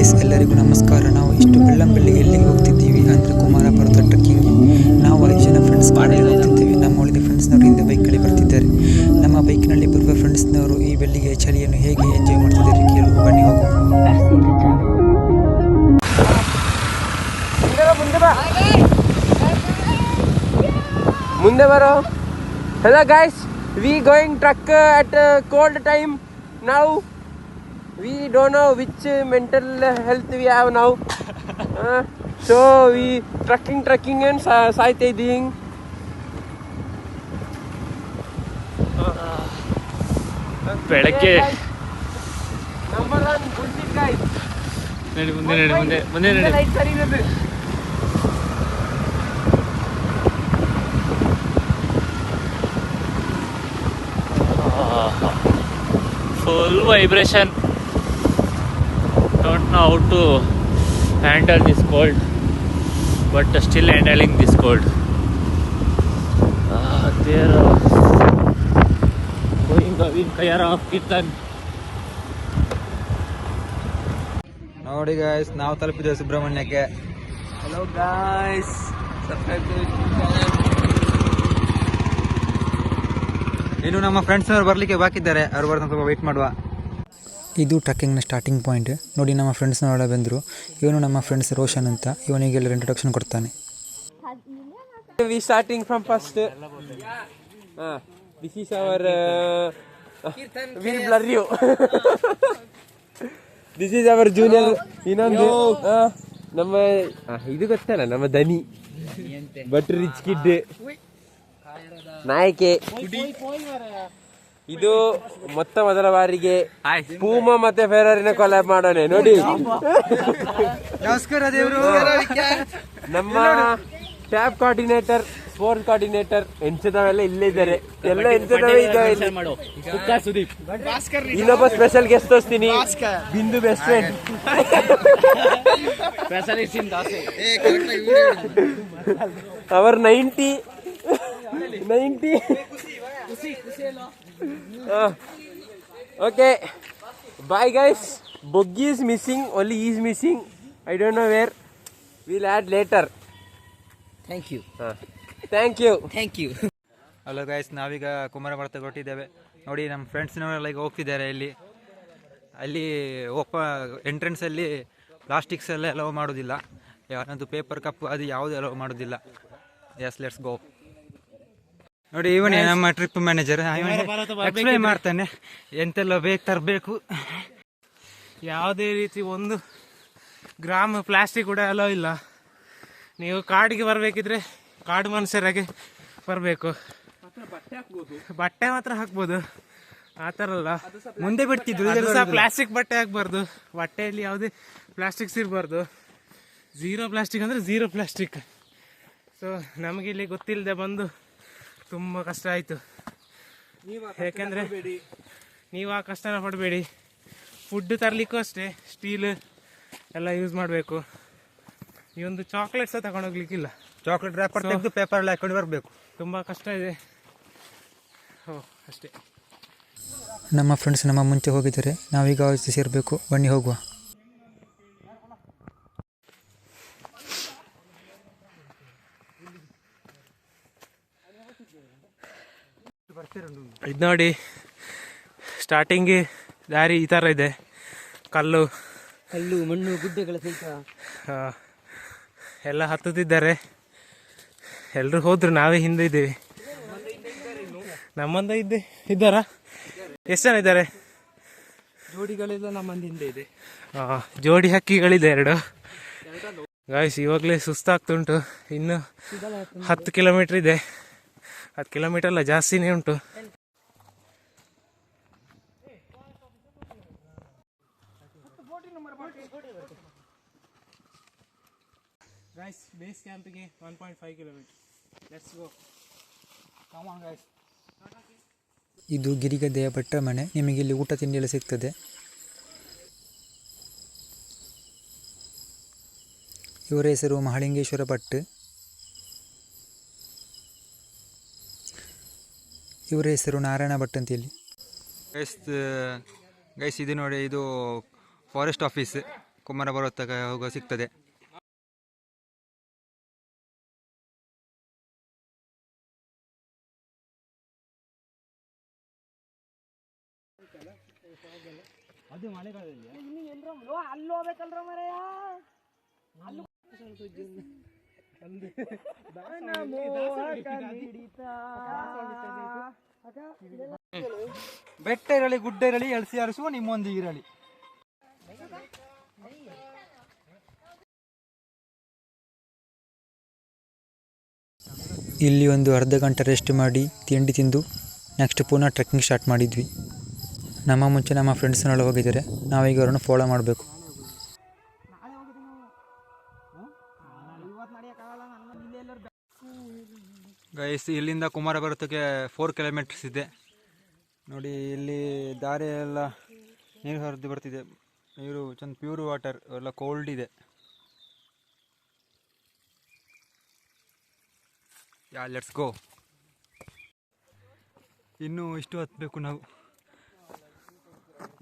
Guys, ಎಲ್ಲರಿಗೂ ನಮಸ್ಕಾರ. ನಾವು ಇಷ್ಟು ಬೆಳ್ಳಂಬೆಳ್ಳಿಗೆ ಎಲ್ಲಿಗೆ ಹೋಗ್ತಿದ್ದೀವಿ ಅಂದರೆ ಕುಮಾರ ಪರ್ವತ ಟ್ರೆಕ್ಕಿಂಗ್. ನಾವು 5 ಜನ ಫ್ರೆಂಡ್ಸ್ ಕಾರಲ್ಲಿ ಹೋಗ್ತಿದ್ದೇವೆ. ನಮ್ಮ ಉಳಿದ ಫ್ರೆಂಡ್ಸ್ನವರು ಹಿಂದೆ ಬೈಕಲ್ಲಿ ಬರ್ತಿದ್ದಾರೆ. ನಮ್ಮ ಬೈಕ್ನಲ್ಲಿ ಬರುವ ಫ್ರೆಂಡ್ಸ್ನವರು ಈ ಬೆಳ್ಳಿಗೆ ಚಳಿಯನ್ನು ಹೇಗೆ ಎಂಜಾಯ್ ಮಾಡ್ತಿದ್ದಾರೆ ಕೇಳು, ಬನ್ನಿ ಹೋಗುವ. ಮುಂದೆ ಬರೋ. Hello guys, we going truck at cold time now. We don't know which mental health we have now. So we trucking and ಸಾಯ್ತಾ ಇದ್ದೀವಿ. ಬೆಳಗ್ಗೆ ನಂಬರ್ 1 ಬುಲ್ಟಿಟ್ ಗೈಸ್. ಮುಂದೆ ಲೈಟ್ ಸರಿ ಇದೆ. full vibration. Don't know how to handle this cold, but still handling this cold. There going Gavin Kayara Kirtan. ನೋಡಿ guys, ನಾವು ತಲುಪಿದ್ದೇವೆ ಸುಬ್ರಹ್ಮಣ್ಯಕ್ಕೆ. Hello guys, subscribe to ಇನ್ನು ನಮ್ಮ ಫ್ರೆಂಡ್ಸ್ನವರು ಬರಲಿಕ್ಕೆ ಬಾಕಿದ್ದಾರೆ. ಅವ್ರು ಬರ್ತಾರೆ, ಸ್ವಲ್ಪ ವೆಯ್ಟ್ ಮಾಡುವ. ಇದು ಟ್ರಕ್ಕಿಂಗ್ನ ಸ್ಟಾರ್ಟಿಂಗ್ ಪಾಯಿಂಟ್. ನೋಡಿ, ನಮ್ಮ ಫ್ರೆಂಡ್ಸ್ನವರೆಲ್ಲ ಬಂದರು. ಇವನು ನಮ್ಮ ಫ್ರೆಂಡ್ಸ್ ರೋಷನ್ ಅಂತ. ಇವನಿಗೆಲ್ಲ ಇಂಟ್ರೊಡಕ್ಷನ್ ಕೊಡ್ತಾನೆ. We starting from first. This is our we'll blur you. This is our junior. ಇನ್ನೊಂದು ನಮ್ಮ ಇದು ಗೊತ್ತಲ್ಲ, ನಮ್ಮ ದನಿ ಬಟ್ ರಿಚ್ ಕಿಡ್ ನಾಯಕೆ. ಇದು ಮೊದಲ ಬಾರಿಗೆ ಪೂಮಾ ಮತ್ತೆ ಫೆರಾರಿನ ಕೊಲಾಬ್ ಮಾಡೋಣ. ನೋಡಿ, ನಮಸ್ಕಾರ ದೇವರು. ನಮ್ಮ ಟ್ಯಾಬ್ ಕೋಆರ್ಡಿನೇಟರ್, ಸ್ಪೋರ್ಟ್ಸ್ ಕೋಆರ್ಡಿನೇಟರ್ ಎನ್ಸದವೆಲ್ಲ ಇಲ್ಲೇ ಇದ್ದಾರೆ. ಎಲ್ಲ ಎನ್ಸದವೇ ಇದ್ದಾವೆ. ಇನ್ನೊಬ್ಬ ಸ್ಪೆಷಲ್ ಗೆಸ್ಟ್ ತೋರಿಸ್ತೀನಿ, ಬಿಂದು ಬೆಸ್ಟ್ ಫ್ರೆಂಡ್. ಅವರ್ 90 okay, bye guys. Boggy is missing, only he is missing. I don't know where. We'll add later. Thank you. Hello guys, ನಾವೀಗ ಕುಮಾರ ಪರ್ವತ ಹೊರಟಿದ್ದೇವೆ. ನೋಡಿ, ನಮ್ಮ ಫ್ರೆಂಡ್ಸ್ನವರೆಲ್ಲ ಈಗ ಹೋಗ್ತಿದ್ದಾರೆ. ಅಲ್ಲಿ ಎಂಟ್ರೆನ್ಸಲ್ಲಿ ಪ್ಲಾಸ್ಟಿಕ್ಸ್ ಎಲ್ಲ ಅಲೋ ಮಾಡೋದಿಲ್ಲ. ಯಾವನದು ಪೇಪರ್ ಕಪ್ ಅದು ಯಾವುದು ಅಲೋ ಮಾಡೋದಿಲ್ಲ. Yes, let's go. ನೋಡಿ, ಇವನೇ ನಮ್ಮ ಟ್ರಿಪ್ ಮ್ಯಾನೇಜರ್. ಎಕ್ಸ್ಪ್ಲೈನ್ ಮಾಡ್ತಾನೆ ಎಂತೆಲ್ಲ ತರಬೇಕು. ಯಾವುದೇ ರೀತಿ 1 ಗ್ರಾಮ್ ಪ್ಲಾಸ್ಟಿಕ್ ಕೂಡ ಅಲೋ ಇಲ್ಲ. ನೀವು ಕಾಡಿಗೆ ಬರಬೇಕಿದ್ರೆ ಕಾಡು ಮನುಷ್ಯರಾಗೆ ಬರಬೇಕು. ಬಟ್ಟೆ ಮಾತ್ರ ಹಾಕ್ಬೋದು, ಆ ಥರ ಅಲ್ಲ. ಮುಂದೆ ಬಿಡ್ತಿದ್ರು, ಪ್ಲಾಸ್ಟಿಕ್ ಬಟ್ಟೆ ಹಾಕ್ಬಾರ್ದು. ಬಟ್ಟೆಯಲ್ಲಿ ಯಾವುದೇ ಪ್ಲಾಸ್ಟಿಕ್ಸ್ ಇರಬಾರ್ದು. 0 ಪ್ಲಾಸ್ಟಿಕ್ ಅಂದರೆ 0 ಪ್ಲಾಸ್ಟಿಕ್. ಸೊ ನಮಗೆ ಇಲ್ಲಿ ಗೊತ್ತಿಲ್ಲದೆ ಬಂದು ತುಂಬ ಕಷ್ಟ ಆಯಿತು. ಯಾಕೆಂದರೆ ನೀವು ಆ ಕಷ್ಟನ ಪಡಬೇಡಿ. ಫುಡ್ ತರಲಿಕ್ಕೂ ಅಷ್ಟೇ ಸ್ಟೀಲ್ ಎಲ್ಲ ಯೂಸ್ ಮಾಡಬೇಕು. ಈ ಒಂದು ಚಾಕ್ಲೇಟ್ಸ ತಗೊಂಡೋಗ್ಲಿಕ್ಕಿಲ್ಲ. ಚಾಕ್ಲೇಟ್ ರ್ಯಾಪರ್ ತೆಗೆದು ಪೇಪರ್ ಎಲ್ಲ ಹಾಕೊಂಡು ಬರಬೇಕು. ತುಂಬ ಕಷ್ಟ ಇದೆ. ಅಷ್ಟೇ. ನಮ್ಮ ಫ್ರೆಂಡ್ಸ್ ನಮ್ಮ ಮುಂಚೆ ಹೋಗಿದ್ದಾರೆ. ನಾವೀಗ ಸೇರಬೇಕು. ಬನ್ನಿ ಹೋಗುವ. ಇದು ನೋಡಿ, ಸ್ಟಾರ್ಟಿಂಗ್ ದಾರಿ ಈ ಥರ ಇದೆ. ಕಲ್ಲು ಮಣ್ಣು ಗುಡ್ಡೆಗಳ ಸಹಿತ ಎಲ್ಲ ಹತ್ತುತ್ತಿದ್ದಾರೆ. ಎಲ್ಲರೂ ಹೋದ್ರು, ನಾವೇ ಹಿಂದೆ ಇದ್ದೀವಿ. ನಮ್ಮಂದ ಇದ್ದಾರಾ? ಎಷ್ಟು ಜನ ಇದ್ದಾರೆ? ಜೋಡಿಗಳೆಲ್ಲ ನಮ್ಮಂದ ಹಿಂದೆ ಇದೆ. ಜೋಡಿ ಹಕ್ಕಿಗಳಿದೆ 2. ಗಾಯ್ಸ್, ಇವಾಗಲೇ ಸುಸ್ತಾಗ್ತುಂಟು. ಇನ್ನು 10 ಕಿಲೋಮೀಟ್ರ್ ಇದೆ. 10 ಕಿಲೋಮೀಟರ್ ಅಲ್ಲ, ಜಾಸ್ತಿನೇ ಉಂಟು. ಗೈಸ್, ಬೇಸ್ ಕ್ಯಾಂಪಿಗೆ 1.5 kilometre. Let's go. Come on guys. ಇದು ಗಿರಿಗದ್ದೆಯ ಭಟ್ರ ಮನೆ. ನಿಮಗೆ ಇಲ್ಲಿ ಊಟ ತಿಂಡಿ ಎಲ್ಲ ಸಿಗ್ತದೆ. ಇವರ ಹೆಸರು ಮಹಾಲಿಂಗೇಶ್ವರ ಭಟ್. ಇವರ ಹೆಸರು ನಾರಾಯಣ ಭಟ್ ಅಂತ ಹೇಳಿ. ಗೈಸ್ ಇದು ನೋಡಿ, ಇದು ಫಾರೆಸ್ಟ್ ಆಫೀಸ್. ಕುಮಾರ ಪರ್ವತಕ್ಕೆ ಹೋಗೋ ಸಿಗ್ತದೆ. ಬೆಟ್ಟ ಇರಲಿ ಗುಡ್ಡ ಇರಲಿ ಎಳ್ಸಿ ಆರಿಸುವ ನಿಮ್ಮೊಂದಿಗೆ ಇರಲಿ. ಇಲ್ಲಿ ಒಂದು ಅರ್ಧ ಗಂಟೆ ರೆಸ್ಟ್ ಮಾಡಿ ತಿಂಡಿ ತಿಂದು ನೆಕ್ಸ್ಟ್ ಪುನಃ ಟ್ರೆಕ್ಕಿಂಗ್ ಸ್ಟಾರ್ಟ್ ಮಾಡಿದ್ವಿ. ನಮ್ಮ ಮುಂಚೆ ನಮ್ಮ ಫ್ರೆಂಡ್ಸ್ನೆಲ್ಲ ಹೋಗಿದ್ದಾರೆ, ನಾವೀಗ ಅವರನ್ನು ಫಾಲೋ ಮಾಡಬೇಕು. ಗೈಸ್ ಇಲ್ಲಿಂದ ಕುಮಾರ ಪರ್ವತಕ್ಕೆ 4 ಕಿಲೋಮೀಟರ್ಸ್ ಇದೆ. ನೋಡಿ ಇಲ್ಲಿ ದಾರಿ ಎಲ್ಲ ನೀರು ಹರಿದು ಬರ್ತಿದೆ. ನೀರು ಚಂದ ಪ್ಯೂರ್ ವಾಟರ್, ಎಲ್ಲ ಕೋಲ್ಡ್ ಇದೆ. Let's go. ಇನ್ನೂ ಇಷ್ಟು ಹತ್ತಬೇಕು ನಾವು.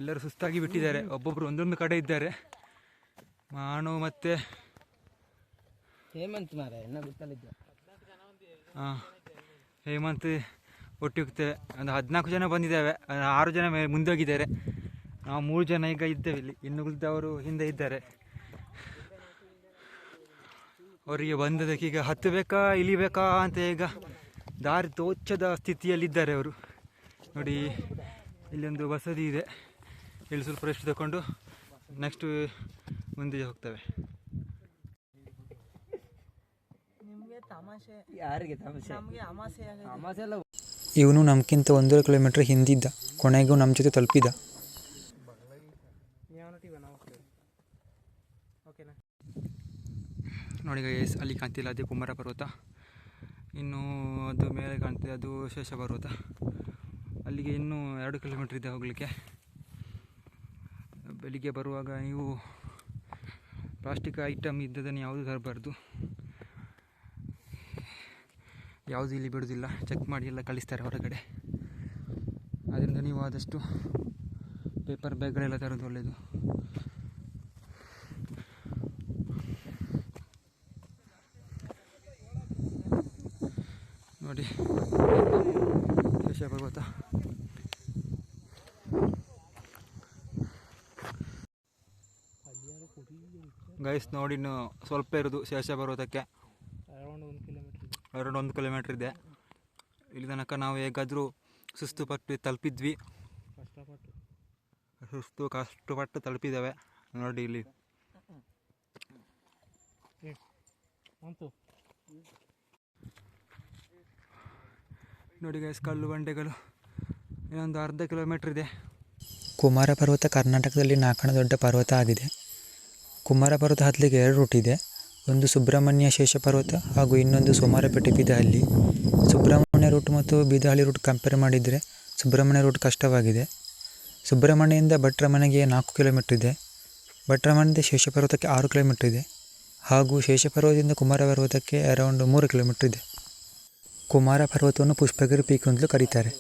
ಎಲ್ಲರೂ ಸುಸ್ತಾಗಿ ಬಿಟ್ಟಿದ್ದಾರೆ, ಒಬ್ಬೊಬ್ಬರು ಒಂದೊಂದು ಕಡೆ ಇದ್ದಾರೆ. ಮಾನು ಮತ್ತೆ ಹೇಮಂತ್ ಮಾರೆ ಗೊತ್ತಲ್ಲಿದ್ದ. ಹೇಮಂತ್ ಒಟ್ಟಿಗೆ ಹೋಗ್ತೇವೆ. ಒಂದು 14 ಜನ ಬಂದಿದ್ದೇವೆ, 6 ಜನ ಮುಂದೆ ಹೋಗಿದ್ದಾರೆ. ನಾವು 3 ಜನ ಈಗ ಇದ್ದೇವೆ ಇಲ್ಲಿ, ಇನ್ನು ಉಳಿದವರು ಹಿಂದೆ ಇದ್ದಾರೆ. ಅವರಿಗೆ ಬಂದದಕ್ಕೆ ಈಗ ಹತ್ತಬೇಕಾ ಇಳಿಬೇಕಾ ಅಂತ ಈಗ ದಾರಿ ತೋಚದ ಸ್ಥಿತಿಯಲ್ಲಿದ್ದಾರೆ ಅವರು. ನೋಡಿ ಇಲ್ಲೊಂದು ಬಸದಿ ಇದೆ, ಇಲ್ಲಿ ಸ್ವಲ್ಪ ರೆಸ್ಟ್ ತಗೊಂಡು ನೆಕ್ಸ್ಟ್ ಮುಂದೆ ಹೋಗ್ತೇವೆ. ಇವನು ನಮ್ಗಿಂತ 1.5 ಕಿಲೋಮೀಟರ್ ಹಿಂದಿದ್ದ, ಕೊನೆಗೂ ನಮ್ಮ ಜೊತೆ ತಲುಪಿದ. ನೋಡಿ ಗೈಸ್, ಅಲ್ಲಿ ಕಾಣ್ತಿಲ್ಲ ಅದೇ ಕುಮಾರ ಪರ್ವತ. ಇನ್ನು ಅದು ಮೇಲೆ ಕಾಣ್ತಿದೆ, ಅದು ಶೇಷ ಪರ್ವತ. ಅಲ್ಲಿಗೆ ಇನ್ನೂ 2 ಕಿಲೋಮೀಟ್ರ್ ಇದೆ ಹೋಗಲಿಕ್ಕೆ. ಬೆಳಿಗ್ಗೆ ಬರುವಾಗ ನೀವು ಪ್ಲಾಸ್ಟಿಕ್ ಐಟಮ್ ಇದ್ದದನ್ನು ಯಾವುದು ತರಬಾರ್ದು. ಯಾವುದು ಇಲ್ಲಿ ಬಿಡೋದಿಲ್ಲ, ಚೆಕ್ ಮಾಡಿ ಎಲ್ಲ ಕಳಿಸ್ತಾರೆ ಹೊರಗಡೆ. ಆದ್ದರಿಂದ ನೀವು ಆದಷ್ಟು ಪೇಪರ್ ಬ್ಯಾಗ್ಗಳೆಲ್ಲ ತರೋದು ಒಳ್ಳೆಯದು. ನೋಡಿ ಶೇಷ ಪರ್ವತ. ಗೈಸ್ ನೋಡಿ, ಇನ್ನು ಸ್ವಲ್ಪ ಇರೋದು ಶೇಷ ಪರ್ವತಕ್ಕೆ. ಅರೌಂಡ್ 1 ಕಿಲೋಮೀಟ್ರ್ ಇದೆ. ಇಲ್ಲಿ ತನಕ ನಾವು ಹೇಗಾದರೂ ಸುಸ್ತುಪಟ್ಟು ತಲುಪಿದ್ವಿ, ಕಷ್ಟಪಟ್ಟು ತಲುಪಿದ್ದೇವೆ. ನೋಡಿ ಇಲ್ಲಿ ನೋಡಿ ಗೈಸ್, ಕಲ್ಲು ಬಂಡೆಗಳು. ಇನ್ನೊಂದು ಅರ್ಧ ಕಿಲೋಮೀಟ್ರ್ ಇದೆ. ಕುಮಾರ ಪರ್ವತ ಕರ್ನಾಟಕದಲ್ಲಿ 4ನೇ ದೊಡ್ಡ ಪರ್ವತ ಆಗಿದೆ. ಕುಮಾರ ಪರ್ವತ ಹತ್ತಲಿಕ್ಕೆ 2 ರೂಟ್ ಇದೆ. ಒಂದು ಸುಬ್ರಹ್ಮಣ್ಯ ಶೇಷ ಪರ್ವತ ಹಾಗೂ ಇನ್ನೊಂದು ಸೋಮಾರಪೇಟೆ ಬಿದಹಳ್ಳಿ. ಸುಬ್ರಹ್ಮಣ್ಯ ರೂಟ್ ಮತ್ತು ಬಿದಹಳ್ಳಿ ರೂಟ್ ಕಂಪೇರ್ ಮಾಡಿದರೆ ಸುಬ್ರಹ್ಮಣ್ಯ ರೂಟ್ ಕಷ್ಟವಾಗಿದೆ. ಸುಬ್ರಹ್ಮಣ್ಯದಿಂದ ಭಟ್ರಮನೆಗೆ 4 ಕಿಲೋಮೀಟ್ರ್ ಇದೆ. ಭಟ್ರಮನೆಯಿಂದ ಶೇಷ ಪರ್ವತಕ್ಕೆ 6 ಕಿಲೋಮೀಟ್ರ್ ಇದೆ. ಹಾಗೂ ಶೇಷ ಪರ್ವತದಿಂದ ಕುಮಾರ ಪರ್ವತಕ್ಕೆ ಅರೌಂಡ್ 3 ಕಿಲೋಮೀಟ್ರ್ ಇದೆ. ಕುಮಾರ ಪರ್ವತವನ್ನು ಪುಷ್ಪಗಿರಿ ಪೀಕ್ ಅಂತಲೂ ಕರೀತಾರೆ.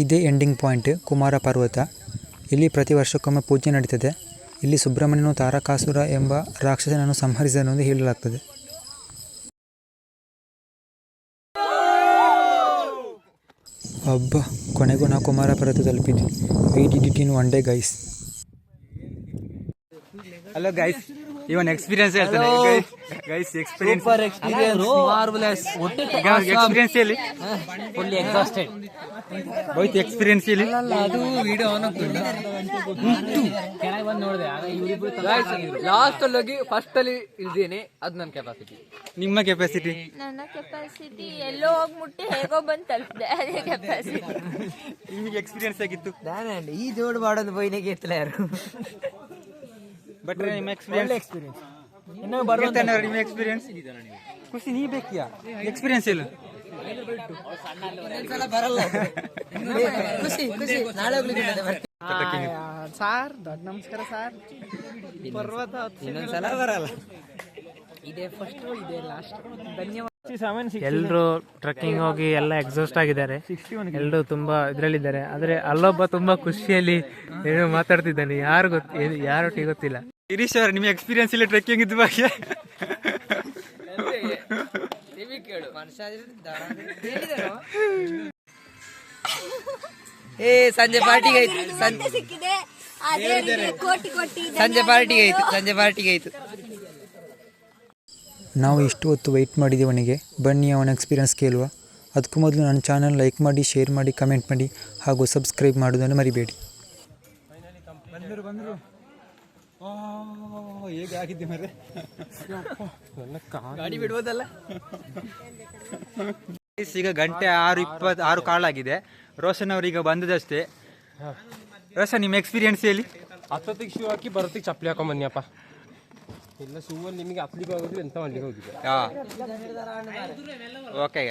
ಇದೇ ಎಂಡಿಂಗ್ ಪಾಯಿಂಟ್ ಕುಮಾರ ಪರ್ವತ. ಇಲ್ಲಿ ಪ್ರತಿ ವರ್ಷಕ್ಕೊಮ್ಮೆ ಪೂಜೆ ನಡೀತದೆ. ಇಲ್ಲಿ ಸುಬ್ರಹ್ಮಣ್ಯನು ತಾರಕಾಸುರ ಎಂಬ ರಾಕ್ಷಸನನ್ನು ಸಂಹರಿಸಿದನೆಂದು ಹೇಳಲಾಗ್ತದೆ. ಕೊನೆಗೂ ನಾವು ಕುಮಾರ ಪರ್ವತ ತಲುಪಿದ್ವಿ. We did it in 1 day guys. Hello guys, ಇವನ್ ಎಕ್ಸ್ಪೀರಿಯನ್ಸ್ ಹೇಳ್ತಾನೆ. Guys experience marvellous. ಎಕ್ಸ್ಪೀರಿಯನ್ಸ್ ಹೇಳಿ. Fully exhausted. ಹೋಯ್ತು ಎಕ್ಸ್ಪೀರಿಯನ್ಸ್ ಹೇಳಿ. ಅದು ವಿಡಿಯೋ ಆನ್ ಆಗ್ತಿಲ್ಲ. ಕೆಳಗೆ ಬಂದು ನೋಡಿದೆ, ಆಗ ಇವರಿಬ್ರು ಲಾಸ್ಟ್ ಅಲ್ಲಿ ಹೋಗಿ ಫಸ್ಟ್ ಅಲ್ಲಿ ಇಳಿದೇನೆ. ಅದು ನನ್ನ ಕೆಪಾಸಿಟಿ. ನಿಮ್ಮ ಕೆಪಾಸಿಟಿ? ನನ್ನ ಕೆಪಾಸಿಟಿ ಎಲ್ಲೋ ಹೋಗಿ ಮುಟ್ಟಿ ಹೇಗೋ ಬಂದು ತಲುಪಿದೆ, ಅದೇ ಕೆಪಾಸಿಟಿ. ನಿಮಗೆ ಎಕ್ಸ್ಪೀರಿಯನ್ಸ್ ಆಗಿತ್ತು? ಈ ಜೋಡು ಮಾಡೋದು ಬೈನಿಗೆ ಎತ್ತಲ ಯಾರು. ಬಟ್ ನಿಮ್ಮ ಎಕ್ಸ್ಪೀರಿಯನ್ಸ್ ನಿಮ್ಮ ಎಕ್ಸ್ಪೀರಿಯನ್ಸ್ ಖುಷಿ ನೀ ಬೇಕಿಯಾ ಎಕ್ಸ್ಪೀರಿಯನ್ಸ್ ಇಲ್ಲ? ಬರಲ್ಲ. ನಾಳೆ ಸಾರ್, ದೊಡ್ಡ ನಮಸ್ಕಾರ ಸಾರ್. ಪರ್ವತ ಇನ್ನೊಂದ್ಸಲ ಬರಲ್ಲ. ಇದೇ ಫಸ್ಟ್, ಇದೇ ಲಾಸ್ಟ್. ಧನ್ಯವಾದ. ಎಲ್ಲರೂ ಟ್ರೆಕ್ಕಿಂಗ್ ಹೋಗಿ ಎಲ್ಲ ಎಕ್ಸಾಸ್ಟ್ ಆಗಿದ್ದಾರೆ. ಎಲ್ಲರೂ ತುಂಬಾ ಇದ್ರಲ್ಲಿದ್ದಾರೆ. ಆದ್ರೆ ಅಲ್ಲೊಬ್ಬ ತುಂಬಾ ಖುಷಿಯಲ್ಲಿ ಏನೋ ಮಾತಾಡ್ತಿದ್ದಾನೆ. ಯಾರೊಟ್ಟಿಗೆ ಗೊತ್ತಿಲ್ಲ. ಗಿರೀಶ್ ಅವ್ರ ನಿಮ್ಮ ಎಕ್ಸ್ಪೀರಿಯನ್ಸ್ ಇಲ್ಲ ಟ್ರೆಕ್ಕಿಂಗ್ ಇದ್ದ ಬಗ್ಗೆ? ಸಂಜೆ ಪಾರ್ಟಿಗೆ ಆಯ್ತು. ಸಂಜೆ ಪಾರ್ಟಿಗೆ ಆಯ್ತು. ನಾವು ಇಷ್ಟು ಹೊತ್ತು ವೆಯ್ಟ್ ಮಾಡಿದ್ದೇವನಿಗೆ. ಬನ್ನಿ ಅವನ ಎಕ್ಸ್ಪೀರಿಯನ್ಸ್ ಕೇಳುವ. ಅದಕ್ಕೂ ಮೊದಲು ನನ್ನ ಚಾನಲ್ ಲೈಕ್ ಮಾಡಿ, ಶೇರ್ ಮಾಡಿ, ಕಮೆಂಟ್ ಮಾಡಿ ಹಾಗೂ ಸಬ್ಸ್ಕ್ರೈಬ್ ಮಾಡೋದನ್ನು ಮರಿಬೇಡಿ. ಬಂದರು ಹೇಗೆ ಆಗಿದ್ದೆ ಮರೆ, ಗಾಡಿ ಬಿಡ್ಬೋದಲ್ಲ. ಈಗ ಗಂಟೆ 6:26 ಕಾಲಾಗಿದೆ. ರೋಷನ್ ಅವ್ರೀಗ ಬಂದದಷ್ಟೇ. ರೋಷನ್ ನಿಮ್ಮ ಎಕ್ಸ್ಪೀರಿಯನ್ಸ್ ಹೇಳಿ. ಹತ್ತತ್ತಿಗೆ ಶೂ ಹಾಕಿ ಬರೋತ್ತಿಗೆ ಚಪ್ಪಲಿ ಹಾಕೊಂಡ್ ಬನ್ನಿಯಪ್ಪ. ಇಲ್ಲ ಶೂ ಅಲ್ಲಿ ನಿಮಗೆ ಹತ್ಲಿಕ್ಕೆ ಹೋಗೋದು ಎಂತ ಮಾಡ್ಲಿಕ್ಕೆ ಹೋಗಿದೆ. ಓಕೆ.